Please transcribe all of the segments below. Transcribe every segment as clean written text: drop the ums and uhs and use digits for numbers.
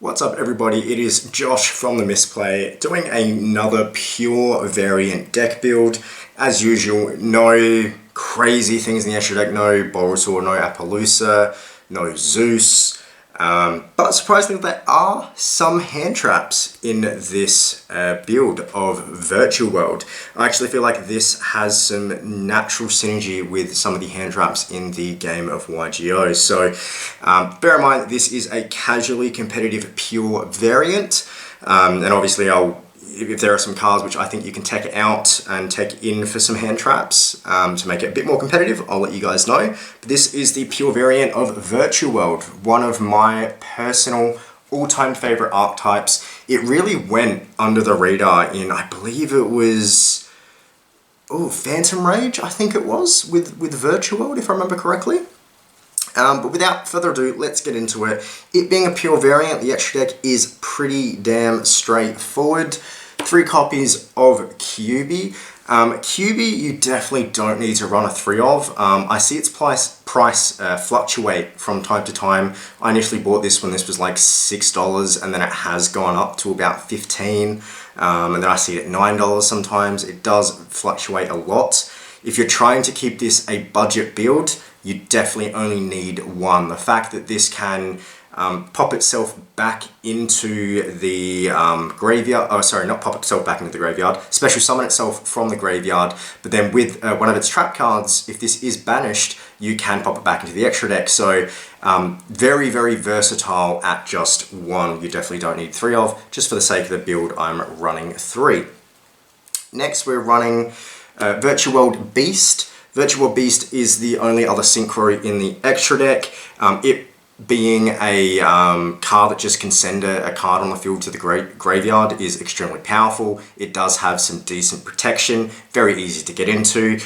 What's up everybody, it is Josh from the Misplay doing another pure variant deck build. As usual, no crazy things in the extra deck, no Bulbasaur, no Appaloosa, no Zeus. But surprisingly there are some hand traps in this build of Virtual World. I actually feel like this has some natural synergy with some of the hand traps in the game of YGO. So bear in mind this is a casually competitive pure variant, and obviously if there are some cards which I think you can tech out and tech in for some hand traps to make it a bit more competitive, I'll let you guys know. But this is the pure variant of Virtual World, one of my personal all-time favorite archetypes. It really went under the radar in, I believe it was, Phantom Rage, I think it was, with Virtual World, if I remember correctly. But without further ado, let's get into it. It being a pure variant, the extra deck is pretty damn straightforward. 3 copies of QB. QB you definitely don't need to run a 3 of. I see its price fluctuate from time to time. I initially bought this when this was like $6 and then it has gone up to about $15. And then I see it at $9 sometimes. It does fluctuate a lot. If you're trying to keep this a budget build, you definitely only need 1. The fact that this can pop itself back into the graveyard, not pop itself back into the graveyard, special summon itself from the graveyard, but then with one of its trap cards, if this is banished, you can pop it back into the extra deck. So very, very versatile at just 1. You definitely don't need 3 of. Just for the sake of the build, I'm running 3. Next, we're running Virtual World Beast. Virtual World Beast is the only other synchro in the extra deck. It being a card that just can send a card on the field to the graveyard is extremely powerful. It does have some decent protection, very easy to get into.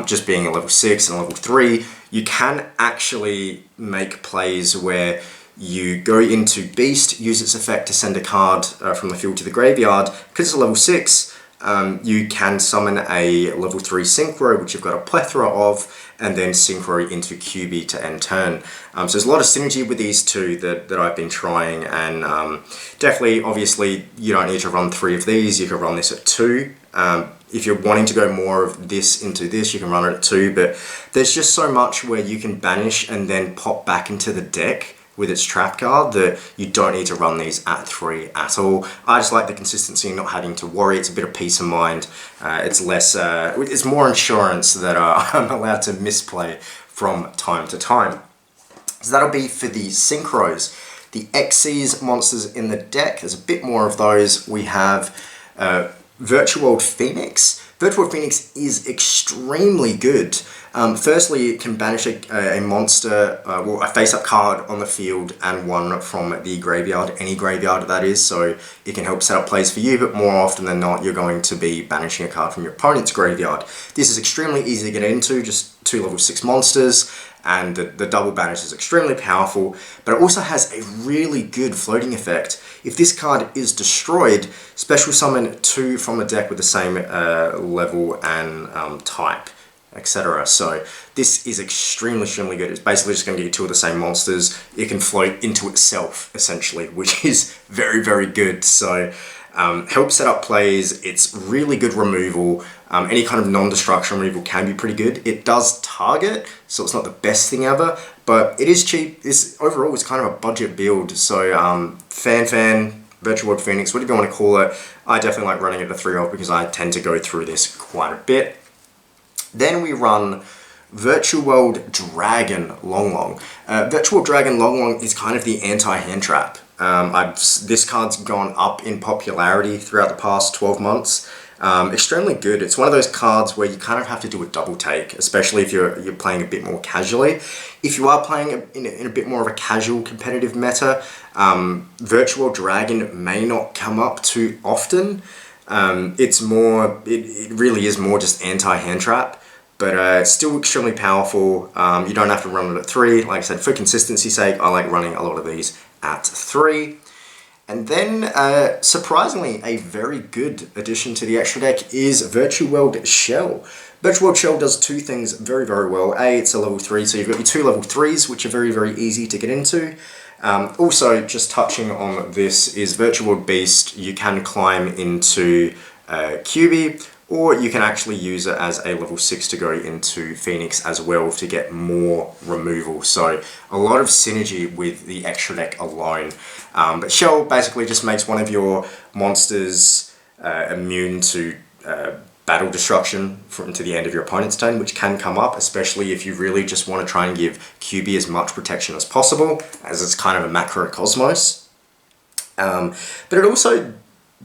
Just being a level 6 and a level 3, you can actually make plays where you go into Beast, use its effect to send a card from the field to the graveyard. Because it's a level 6, you can summon a level 3 Synchro, which you've got a plethora of, and then Synchro into QB to end turn. So there's a lot of synergy with these two that I've been trying, and definitely, obviously, you don't need to run 3 of these. You can run this at 2. If you're wanting to go more of this into this, you can run it at 2, but there's just so much where you can banish and then pop back into the deck with its trap card that you don't need to run these at 3 at all. I just like the consistency, not having to worry. It's a bit of peace of mind. It's less, it's more insurance that I'm allowed to misplay from time to time. So that'll be for the synchros. The Xyz monsters in the deck, there's a bit more of those. We have Virtual World Phoenix. Virtual World Phoenix is extremely good. Firstly, it can banish a monster, a face-up card on the field and 1 from the graveyard, any graveyard that is, so it can help set up plays for you, but more often than not, you're going to be banishing a card from your opponent's graveyard. This is extremely easy to get into, just 2 level 6 monsters, and the double banish is extremely powerful, but it also has a really good floating effect. If this card is destroyed, special summon 2 from a deck with the same level and type, etc. So this is extremely good. It's basically just going to get you 2 of the same monsters. It can float into itself, essentially, which is very good. So help set up plays. It's really good removal. Any kind of non-destruction removal can be pretty good. It does target, so it's not the best thing ever, but it is cheap. Overall, it's kind of a budget build. So Fan, Virtual World Phoenix, whatever you want to call it, I definitely like running it at 3 of because I tend to go through this quite a bit. Then we run Virtual World Dragon Long. Virtual World Dragon Long is kind of the anti-hand trap. This card's gone up in popularity throughout the past 12 months. Extremely good. It's one of those cards where you kind of have to do a double take, especially if you're playing a bit more casually. If you are playing in a bit more of a casual competitive meta, Virtual World Dragon may not come up too often. It really is more just anti-hand trap, but still extremely powerful. You don't have to run it at 3. Like I said, for consistency's sake, I like running a lot of these at 3. And then, surprisingly, a very good addition to the extra deck is Virtual World Shell. Virtual World Shell does 2 things very well. A, it's a level 3, so you've got your 2 level 3s, which are very easy to get into. Also, just touching on this is Virtual World Beast, you can climb into QB, or you can actually use it as a level 6 to go into Phoenix as well to get more removal. So a lot of synergy with the extra deck alone. But Shell basically just makes one of your monsters immune to battle destruction to the end of your opponent's turn, which can come up, especially if you really just want to try and give QB as much protection as possible, as it's kind of a macrocosmos. But it also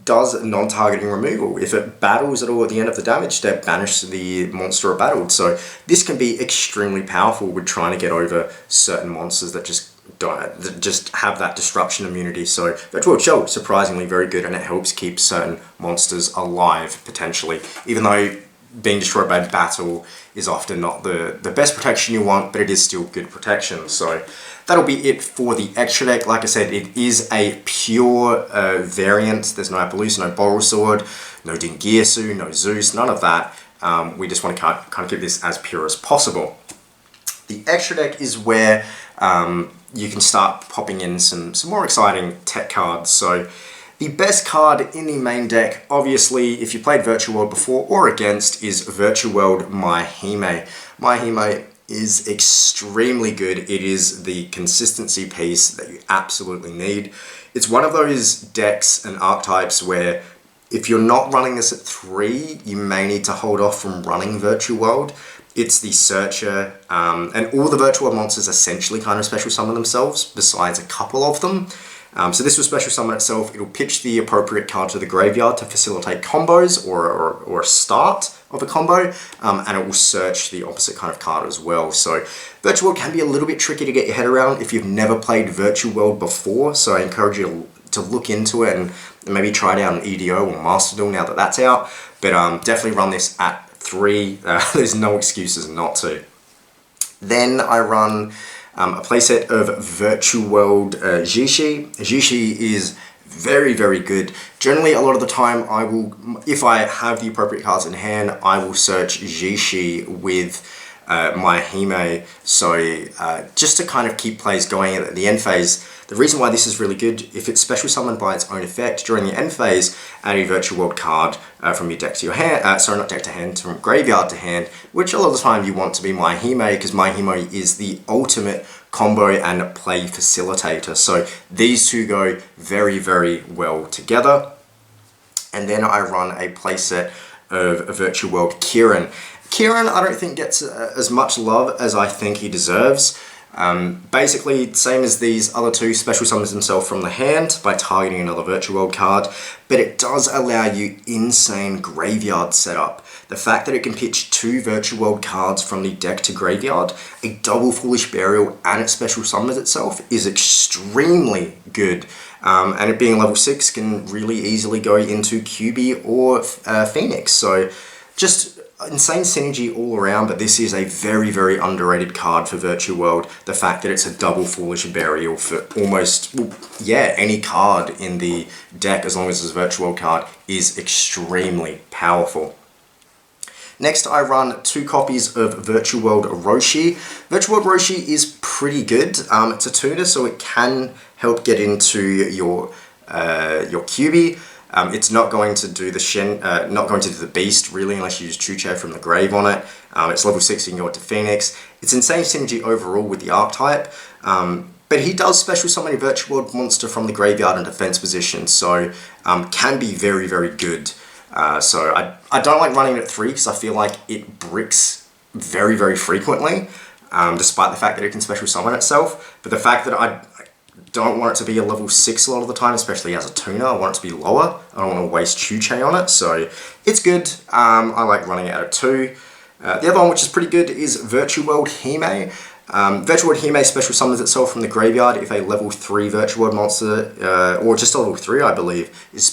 does non-targeting removal. If it battles at all at the end of the damage step, banish the monster it battled. So this can be extremely powerful with trying to get over certain monsters that just have that destruction immunity. So Virtual Shell, surprisingly very good, and it helps keep certain monsters alive potentially, even though being destroyed by battle is often not the best protection you want, but it is still good protection. So that'll be it for the extra deck. Like I said, it is a pure variant. There's no Appaloosa, no Boral Sword, no Dingirsu, no Zeus, none of that. We just want to kind of keep this as pure as possible. The extra deck is where you can start popping in some more exciting tech cards. So the best card in the main deck, obviously, if you played Virtual World before or against, is Virtual World Maihime. Maihime is extremely good. It is the consistency piece that you absolutely need. It's one of those decks and archetypes where if you're not running this at 3, you may need to hold off from running Virtual World. It's the Searcher, and all the Virtual World monsters essentially kind of special summon themselves, besides a couple of them. So this will special summon itself. It'll pitch the appropriate card to the graveyard to facilitate combos or a start of a combo, and it will search the opposite kind of card as well. So Virtual World can be a little bit tricky to get your head around if you've never played Virtual World before, so I encourage you to look into it and maybe try it out on EDO or Master Duel now that that's out. But definitely run this at 3. There's no excuses not to. Then I run a playset of Virtual World Jishi. Jishi is very, very good. Generally, a lot of the time, if I have the appropriate cards in hand, I will search Jishi with Maihime. So just to kind of keep plays going at the end phase. The reason why this is really good, if it's special summoned by its own effect during the end phase, add a Virtual World card from your deck to your hand, sorry, not deck to hand, from graveyard to hand, which a lot of the time you want to be Maihime, because Maihime is the ultimate combo and play facilitator. So these two go very, very well together. And then I run a playset of Virtual World Kieran. Kieran, I don't think gets as much love as I think he deserves. Basically, same as these other two, special summons himself from the hand by targeting another Virtual World card, but it does allow you insane graveyard setup. The fact that it can pitch 2 Virtual World cards from the deck to graveyard, a double Foolish Burial, and it special summons itself is extremely good. And it being level 6 can really easily go into QB or Phoenix. So just insane synergy all around, but this is a very, very underrated card for Virtual World. The fact that it's a double Foolish Burial for almost, well, yeah, any card in the deck, as long as it's a Virtual World card, is extremely powerful. Next, I run 2 copies of Virtual World Roshi. Virtual World Roshi is pretty good. It's a tuner, so it can help get into your QB. It's not going to do the beast really unless you use Chuche from the grave on it. It's level 6, you can go into Phoenix. It's insane synergy overall with the archetype. But he does special summon a Virtual World monster from the graveyard in defense position, so can be very, very good. So I don't like running it at 3 because I feel like it bricks very, very frequently, despite the fact that it can special summon itself. But the fact that I don't want it to be a level 6 a lot of the time, especially as a tuner. I want it to be lower. I don't want to waste Chuche on it, so it's good. I like running it at 2. The other one, which is pretty good, is Virtual World Hime. Virtual World Hime special summons itself from the graveyard if a level 3 Virtual World monster, or just a level 3 I believe, is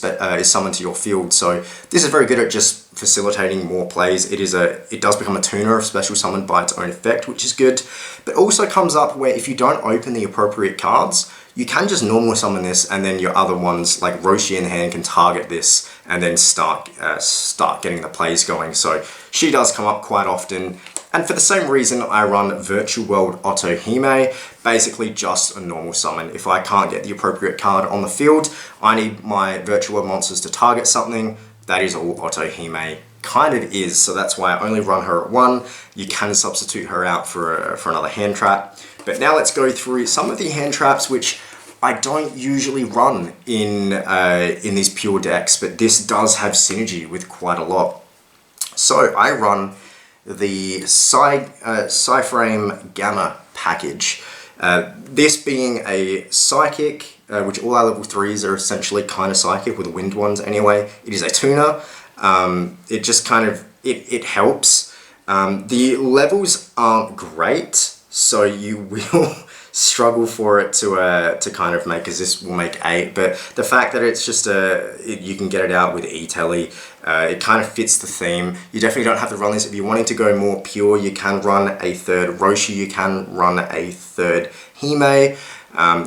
summoned to your field. So this is very good at just facilitating more plays. It does become a tuner if special summoned by its own effect, which is good. But also comes up where if you don't open the appropriate cards, you can just normal summon this, and then your other ones like Roshi in hand can target this and then start getting the plays going. So she does come up quite often. And for the same reason, I run Virtual World Otto Hime, basically just a normal summon. If I can't get the appropriate card on the field, I need my Virtual World monsters to target something. That is all Otto Hime kind of is, so that's why I only run her at 1. You can substitute her out for another hand trap. But now let's go through some of the hand traps which I don't usually run in these pure decks, but this does have synergy with quite a lot. So I run the Psyframe Gamma package. This being a psychic, which all our level 3s are essentially kind of psychic, with the wind ones anyway. It is a tuner. It just kind of, it helps. The levels aren't great, so you will struggle for it to kind of make, because this will make 8, but the fact that it's just you can get it out with E-Telly, it kind of fits the theme. You definitely don't have to run this. If you're wanting to go more pure, you can run a 3rd Roshi, you can run a 3rd Hime,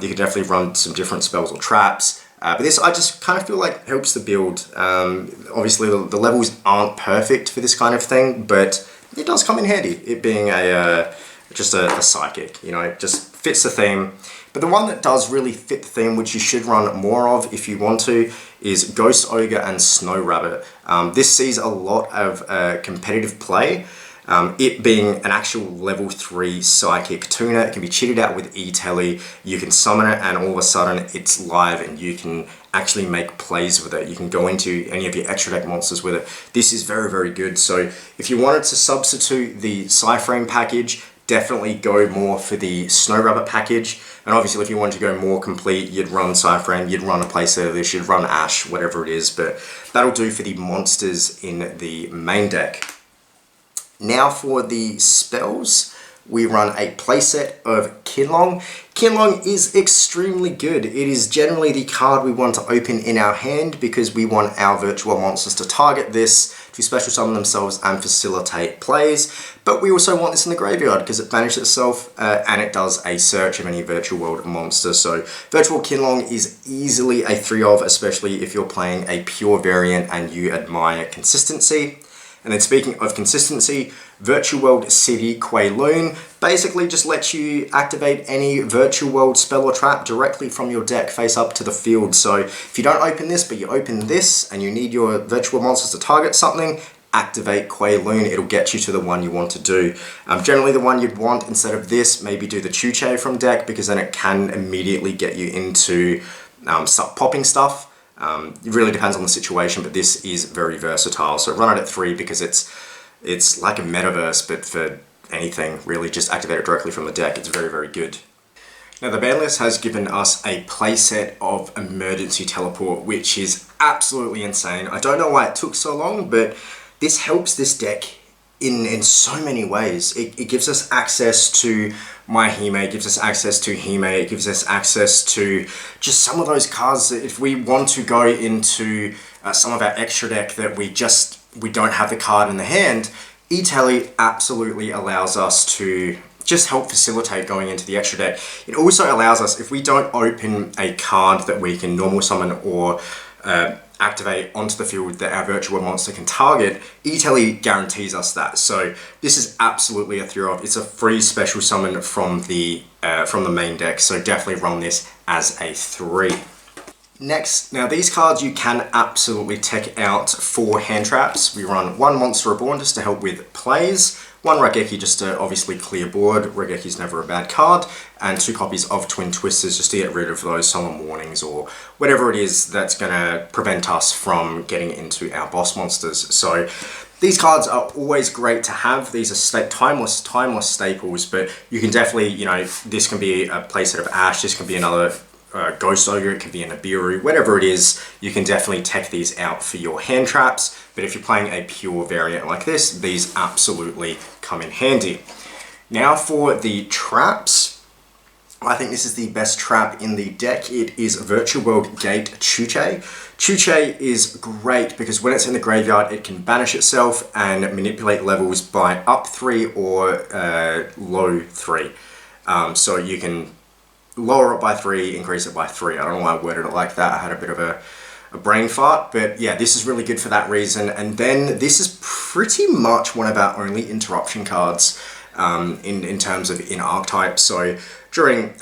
you can definitely run some different spells or traps. But this, I just kind of feel like helps the build. Obviously the levels aren't perfect for this kind of thing, but it does come in handy, it being just a psychic, you know, just fits the theme. But the one that does really fit the theme, which you should run more of if you want to, is Ghost Ogre and Snow Rabbit. This sees a lot of competitive play. It being an actual level 3 psychic tuner, it can be cheated out with E-Telly. You can summon it and all of a sudden it's live and you can actually make plays with it. You can go into any of your extra deck monsters with it. This is very, very good. So if you wanted to substitute the Psyframe package, definitely go more for the Snow Rabbit package. And obviously if you wanted to go more complete, you'd run Psyframe, you'd run a playset of this, you'd run Ash, whatever it is, but that'll do for the monsters in the main deck. Now for the spells, we run a playset of Kinlong. Kinlong is extremely good. It is generally the card we want to open in our hand because we want our virtual monsters to target this, to special summon themselves and facilitate plays. But we also want this in the graveyard because it banishes itself and it does a search of any virtual world monster. So virtual Kinlong is easily a 3 of, especially if you're playing a pure variant and you admire consistency. And then speaking of consistency, Virtual World City Kowloon basically just lets you activate any Virtual World spell or trap directly from your deck face up to the field. So if you don't open this, but you open this and you need your virtual monsters to target something, activate Kowloon, it'll get you to the one you want to do. Generally the one you'd want instead of this, maybe do the Chuche from deck, because then it can immediately get you into start popping stuff. It really depends on the situation, but this is very versatile. So run it at 3 because it's like a metaverse, but for anything really. Just activate it directly from the deck. It's very, very good. Now the ban list has given us a playset of Emergency Teleport, which is absolutely insane. I don't know why it took so long, but this helps this deck in so many ways. It gives us access to my Hime, it gives us access to Hime, it gives us access to just some of those cards that if we want to go into some of our extra deck that we don't have the card in the hand, E-Telly absolutely allows us to just help facilitate going into the extra deck. It also allows us, if we don't open a card that we can normal summon or activate onto the field that our virtual monster can target, E-Telly guarantees us that. So this is absolutely a 3-of. It's a free special summon from the main deck, so definitely run this as a 3. Next, now these cards you can absolutely tech out for hand traps. We run 1 Monster Reborn just to help with plays, 1 Raigeki just to obviously clear board, Raigeki's never a bad card, and 2 copies of Twin Twisters just to get rid of those summon warnings or whatever it is that's going to prevent us from getting into our boss monsters. So these cards are always great to have. These are timeless staples, but you can definitely, you know, this can be a playset of Ash, this can be another Ghost Ogre, it can be an Abiru, whatever it is, you can definitely tech these out for your hand traps. But if you're playing a pure variant like this, these absolutely come in handy. Now for the traps, I think this is the best trap in the deck. It is Virtual World Gate Chuche. Chuche is great because when it's in the graveyard, it can banish itself and manipulate levels by up 3 or low 3. So you can lower it by 3, increase it by 3. I don't know why I worded it like that. I had a bit of a brain fart, but yeah, this is really good for that reason. And then this is pretty much one of our only interruption cards in terms of in archetype. So during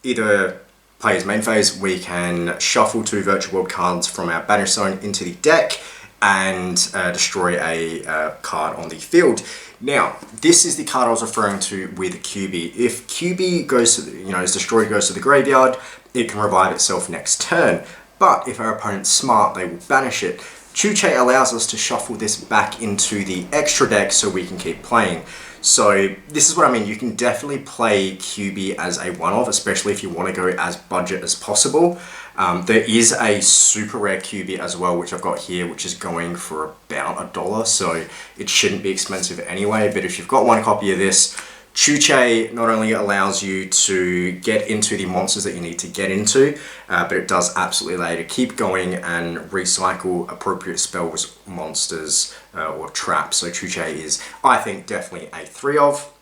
either player's main phase, we can shuffle 2 virtual world cards from our banish zone into the deck and destroy a card on the field. Now, this is the card I was referring to with QB. If QB goes to, is destroyed, goes to the graveyard, it can revive itself next turn. But if our opponent's smart, they will banish it. Chuche allows us to shuffle this back into the extra deck so we can keep playing. So this is what I mean, you can definitely play QB as a one-off, especially if you want to go as budget as possible. There is a super rare QB as well, which I've got here, which is going for about $1, so it shouldn't be expensive anyway. But if you've got 1 copy of this, Chuche not only allows you to get into the monsters that you need to get into, but it does absolutely allow you to keep going and recycle appropriate spells, monsters, or traps. So Chuche is, I think, definitely a 3 of.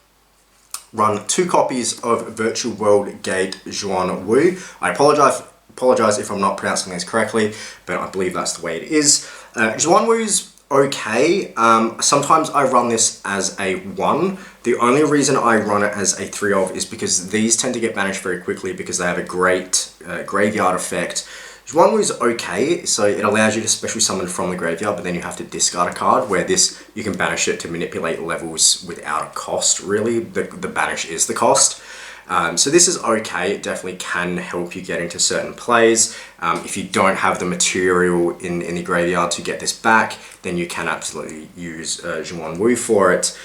Run 2 copies of Virtual World Gate Zhuan Wu. I apologize if I'm not pronouncing this correctly, but I believe that's the way it is. Zhuan Wu's okay. Sometimes I run this as a 1. The only reason I run it as a 3 of is because these tend to get banished very quickly because they have a great graveyard effect. Zhuan Wu's okay, so it allows you to special summon from the graveyard, but then you have to discard a card, where this, you can banish it to manipulate levels without a cost, really. The banish is the cost. So this is okay, it definitely can help you get into certain plays. If you don't have the material in the graveyard to get this back, then you can absolutely use Zhuan Wu for it.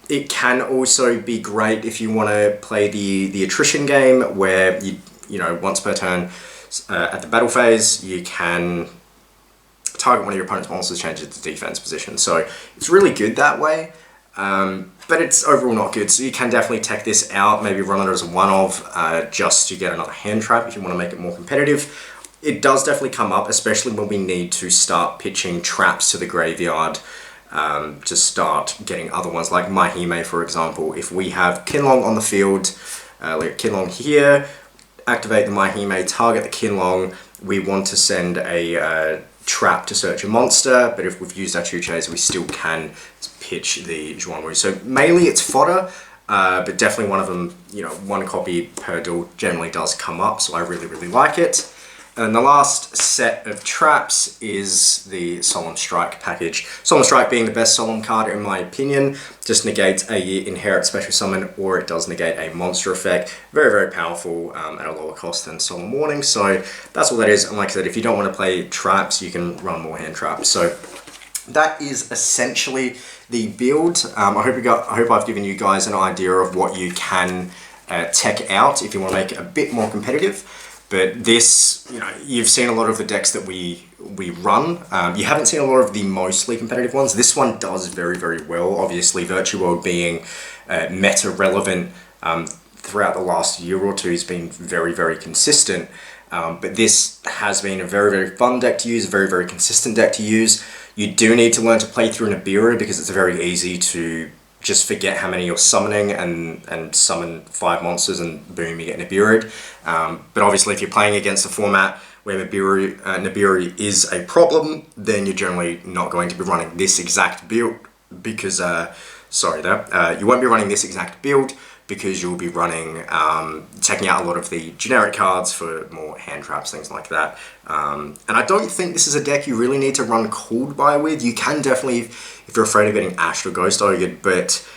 It can also be great if you want to play the attrition game, where you know, once per turn at the battle phase, you can target one of your opponent's monsters, change it to defense position. So it's really good that way. But it's overall not good, so you can definitely tech this out, maybe run it as a 1 of, just to get another hand trap if you want to make it more competitive. It does definitely come up, especially when we need to start pitching traps to the graveyard to start getting other ones, like Mahime, for example. If we have Kinlong on the field, like Kinlong here, activate the Mahime, target the Kinlong, we want to send a trap to search a monster, but if we've used our Chuches, we still can pitch the Zhuan Wu. So mainly it's fodder, but definitely one of them, 1 copy per duel generally does come up, so I really, really like it. And the last set of traps is the Solemn Strike package. Solemn Strike being the best Solemn card in my opinion. Just negates a inherit special summon, or it does negate a monster effect. Very, very powerful at a lower cost than Solemn Warning. So that's what that is. And like I said, if you don't want to play traps, you can run more hand traps. So that is essentially the build. I hope I've given you guys an idea of what you can tech out if you want to make it a bit more competitive. But this, you've seen a lot of the decks that we run. You haven't seen a lot of the mostly competitive ones. This one does very, very well. Obviously, Virtual World being meta relevant throughout the last year or two has been very, very consistent. But this has been a very, very fun deck to use, a very, very consistent deck to use. You do need to learn to play through Nibiru because it's very easy to just forget how many you're summoning and summon 5 monsters and boom, you get Nibiru'd. But obviously if you're playing against a format where Nibiru is a problem, then you're generally not going to be running this exact build because, you won't be running this exact build because you'll be running, checking out a lot of the generic cards for more hand traps, things like that. And I don't think this is a deck you really need to run Called By with. You can definitely, if you're afraid of getting Ashed or Ghost Ogred, but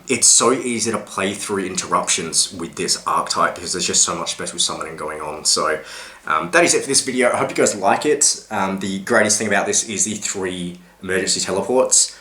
it's so easy to play through interruptions with this archetype because there's just so much special summoning going on. So that is it for this video. I hope you guys like it. The greatest thing about this is the 3 emergency teleports.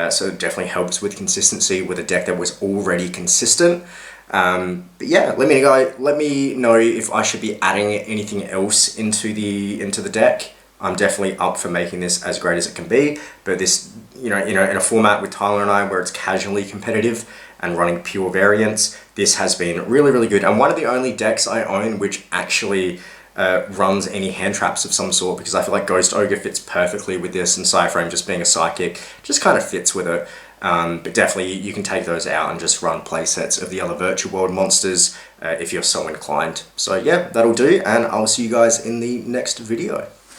So it definitely helps with consistency with a deck that was already consistent. But yeah, let me know if I should be adding anything else into the deck. I'm definitely up for making this as great as it can be. But this, in a format with Tyler and I where it's casually competitive and running pure variants, this has been really, really good. And one of the only decks I own which actually runs any hand traps of some sort, because I feel like Ghost Ogre fits perfectly with this, and Cyframe just being a psychic just kind of fits with it. But definitely you can take those out and just run playsets of the other Virtual World monsters if you're so inclined. So yeah, that'll do, and I'll see you guys in the next video.